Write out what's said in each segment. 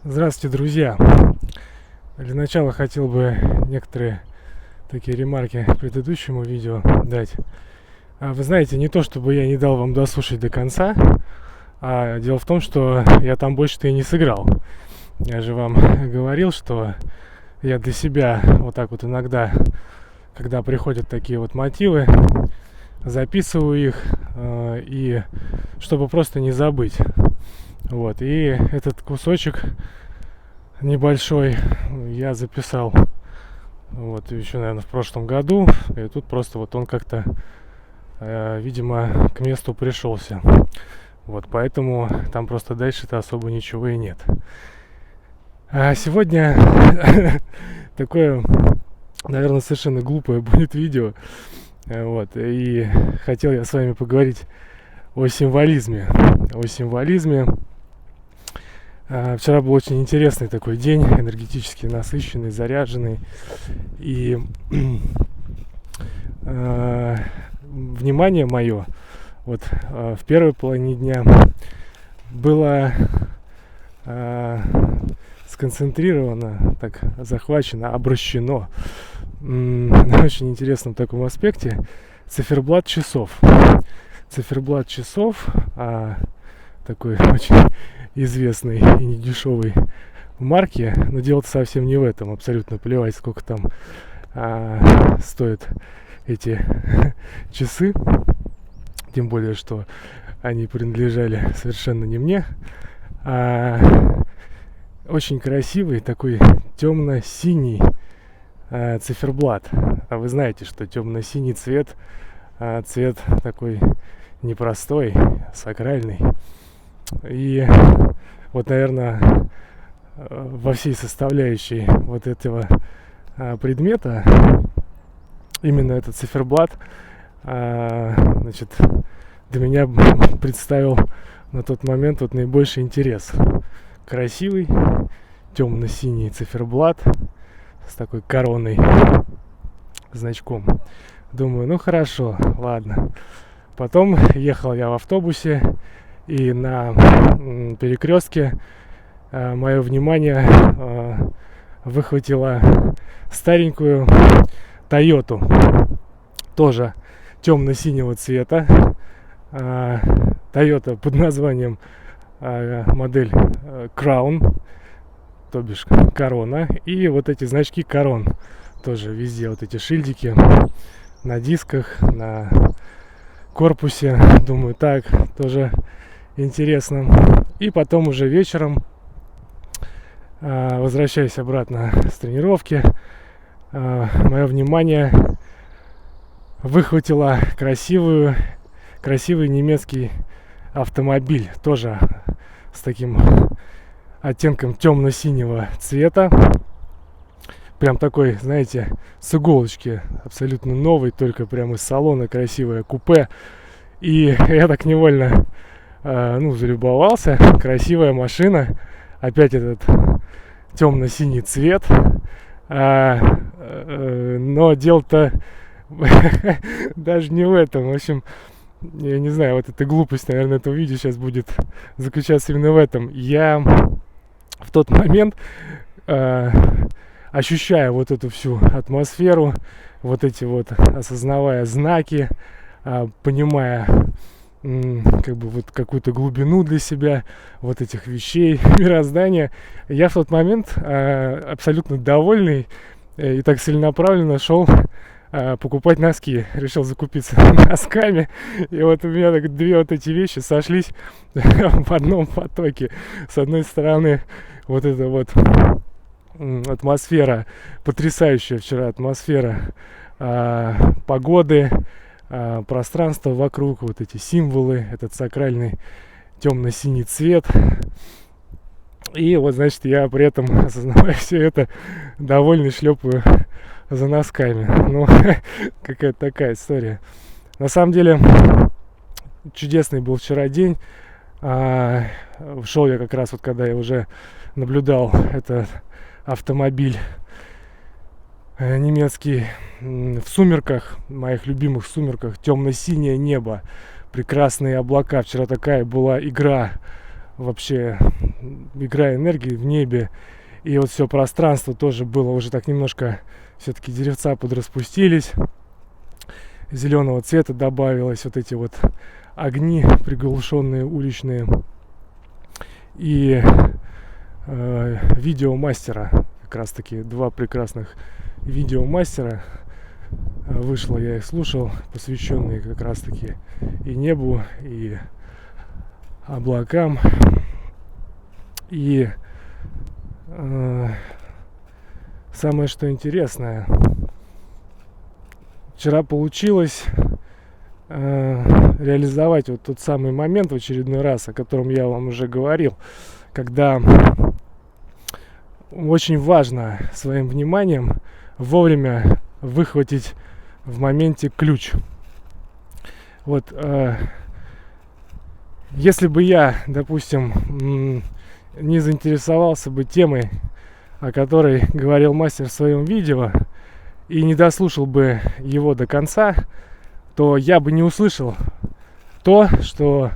Здравствуйте, друзья! Для начала хотел бы некоторые такие ремарки к предыдущему видео дать. Вы знаете, не то чтобы я не дал вам дослушать до конца, а дело в том, что я там больше-то и не сыграл. Я же вам говорил, что я для себя вот так вот иногда, когда приходят такие вот мотивы, записываю их, и чтобы просто не забыть. Вот, и этот кусочек небольшой я записал вот еще, наверное, в прошлом году. И тут просто вот он как-то, видимо, к месту пришелся. Вот, поэтому там просто дальше-то особо ничего и нет. А сегодня такое, наверное, совершенно глупое будет видео. Вот, и хотел я с вами поговорить о символизме. Вчера был очень интересный такой день, энергетически насыщенный, заряженный. И внимание мое вот в первой половине дня было сконцентрировано, так захвачено, обращено на очень интересном таком аспекте циферблат часов. Циферблат часов, такой очень известной и недешевой марки, но дело-то совсем не в этом. Абсолютно плевать, сколько там стоят эти часы, тем более, что они принадлежали совершенно не мне. Очень красивый такой темно-синий циферблат. А вы знаете, что темно-синий цвет такой непростой, сакральный. И вот, наверное, во всей составляющей вот этого предмета именно этот циферблат, значит, для меня представил на тот момент вот наибольший интерес. Красивый темно-синий циферблат с такой короной, значком. Думаю, ну хорошо, ладно. Потом ехал я в автобусе, и на перекрестке мое внимание выхватило старенькую Тойоту, тоже темно-синего цвета. Тойота под названием модель Crown, то бишь корона. И вот эти значки корон тоже везде, вот эти шильдики на дисках, на корпусе. Думаю, так, тоже интересно. И потом уже вечером, возвращаясь обратно с тренировки, мое внимание выхватило красивый немецкий автомобиль, тоже с таким оттенком темно-синего цвета. Прям такой, знаете, с иголочки, абсолютно новый, только прямо из салона, красивое купе. И я так невольно залюбовался. Красивая машина. Опять этот темно-синий цвет. Но дело-то даже не в этом. В общем, я не знаю, вот эта глупость, наверное, этого видео сейчас будет заключаться именно в этом. Я в тот момент, ощущая вот эту всю атмосферу, вот эти вот, осознавая знаки, понимая как бы вот какую-то глубину для себя вот этих вещей, мироздания, я в тот момент абсолютно довольный и так целенаправленно шел покупать носки. Решил закупиться носками. И вот у меня так две вот эти вещи сошлись в одном потоке. С одной стороны, вот эта вот атмосфера, потрясающая вчера атмосфера погоды, пространство вокруг, вот эти символы, этот сакральный темно-синий цвет. И вот, значит, я при этом, осознавая все это, довольный шлепаю за носками. Ну, какая-то такая история. На самом деле, чудесный был вчера день. Шел я как раз вот, когда я уже наблюдал этот автомобиль немецкий в сумерках, моих любимых сумерках, темно-синее небо, прекрасные облака. Вчера такая была игра вообще игра энергии в небе. И вот все пространство тоже было уже так немножко, все-таки деревца подраспустились, зеленого цвета добавилось, вот эти вот огни приглушенные уличные. И видеомастера, как раз таки два прекрасных видеомастера вышло, я их слушал, посвященные как раз таки и небу, и облакам. И самое что интересное, вчера получилось реализовать вот тот самый момент в очередной раз, о котором я вам уже говорил, когда очень важно своим вниманием вовремя выхватить в моменте ключ. Вот если бы я, допустим, не заинтересовался бы темой, о которой говорил мастер в своем видео, и не дослушал бы его до конца, то я бы не услышал то, что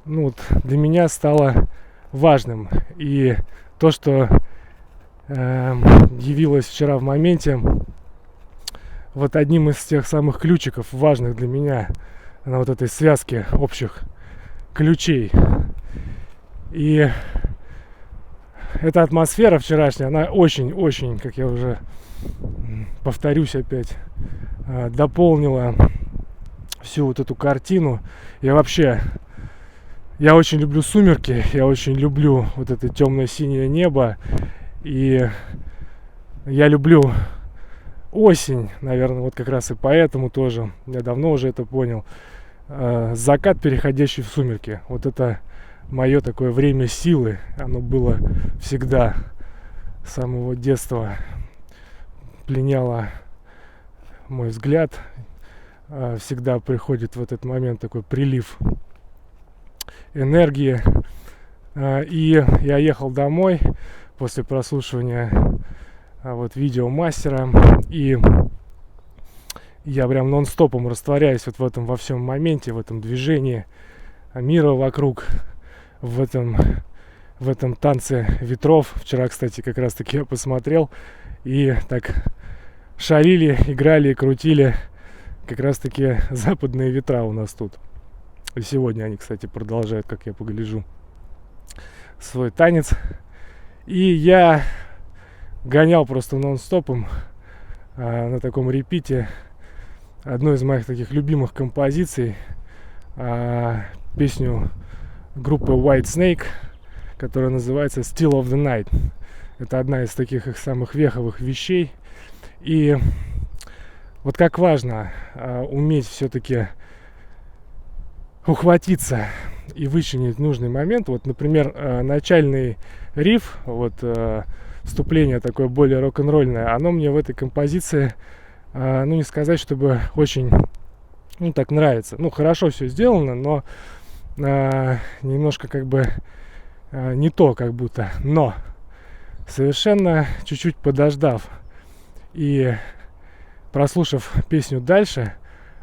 для меня стало важным. И то, что явилось вчера в моменте вот одним из тех самых ключиков, важных для меня, на вот этой связке общих ключей. И эта атмосфера вчерашняя, она очень-очень, как я уже повторюсь опять, дополнила всю вот эту картину. Я очень люблю сумерки, я очень люблю вот это темно-синее небо. И я люблю осень, наверное, вот как раз и поэтому тоже, я давно уже это понял, закат, переходящий в сумерки. Вот это мое такое время силы, оно было всегда, с самого детства пленяло мой взгляд. Всегда приходит в этот момент такой прилив энергии. И я ехал домой после прослушивания вот видео мастера, и я прям нон-стопом растворяюсь вот в этом во всем моменте, в этом движении мира вокруг, в этом танце ветров. Вчера, кстати, как раз таки я посмотрел, и так шарили, играли и крутили как раз таки западные ветра у нас тут. И сегодня они, кстати, продолжают, как я погляжу, свой танец. И я гонял просто нон-стопом на таком репите одну из моих таких любимых композиций, песню группы White Snake, которая называется Still of the Night. Это одна из таких их самых веховых вещей. И вот как важно уметь все-таки ухватиться и вычленить нужный момент. Вот, например, начальный риф, вот вступление такое более рок-н-ролльное, оно мне в этой композиции, не сказать, чтобы очень, так нравится. Хорошо все сделано, но немножко как бы не то, как будто. Но совершенно чуть-чуть подождав и прослушав песню дальше,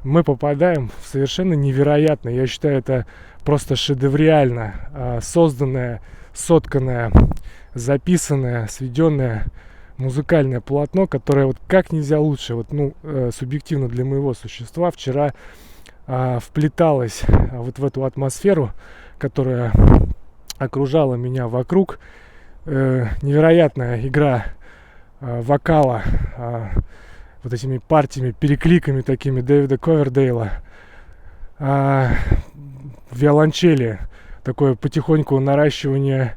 мы попадаем в совершенно невероятно, я считаю, это просто шедевриально созданное, сотканное, записанное, сведенное музыкальное полотно, которое вот как нельзя лучше, субъективно для моего существа, вчера вплеталось вот в эту атмосферу, которая окружала меня вокруг. Невероятная игра вокала, вот этими партиями, перекликами такими Дэвида Ковердейла, виолончели, такое потихоньку наращивание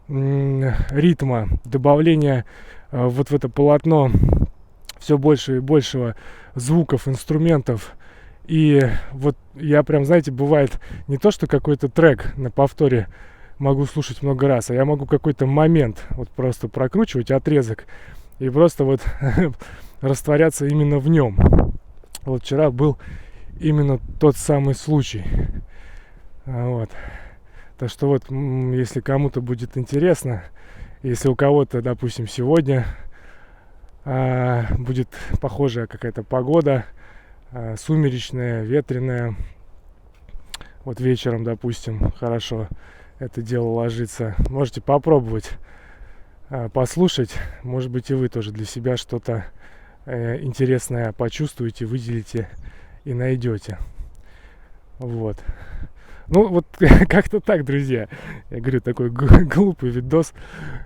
ритма, добавление вот в это полотно все больше и большего звуков, инструментов. И вот я прям, знаете, бывает не то, что какой-то трек на повторе могу слушать много раз, а я могу какой-то момент вот просто прокручивать, отрезок, и просто вот растворяться именно в нем. Вот вчера был именно тот самый случай. Вот. Так что вот, если кому-то будет интересно, если у кого-то, допустим, сегодня будет похожая какая-то погода, сумеречная, ветреная, вот вечером, допустим, хорошо это дело ложится. Можете попробовать послушать. Может быть, и вы тоже для себя что-то интересное почувствуете, выделите и найдете. Вот. Ну, вот как-то так, друзья. Я говорю, такой глупый видос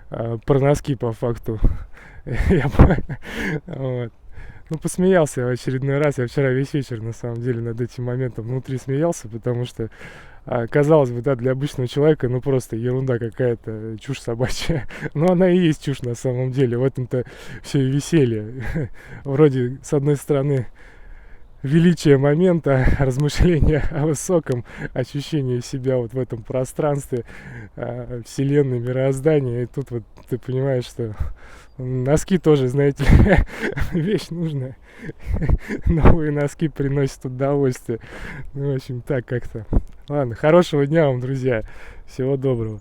про носки по факту. Вот. Ну, посмеялся я в очередной раз. Я вчера весь вечер, на самом деле, над этим моментом внутри смеялся, потому что, казалось бы, да, для обычного человека, ну, просто ерунда какая-то, чушь собачья. Но она и есть чушь на самом деле. В этом-то все и веселье. Вроде, с одной стороны, величие момента, размышления о высоком, ощущении себя вот в этом пространстве, вселенной, мироздания. И тут вот ты понимаешь, что носки тоже, знаете ли, вещь нужная. Новые носки приносят удовольствие. Ну, в общем, так как-то. Ладно, хорошего дня вам, друзья. Всего доброго.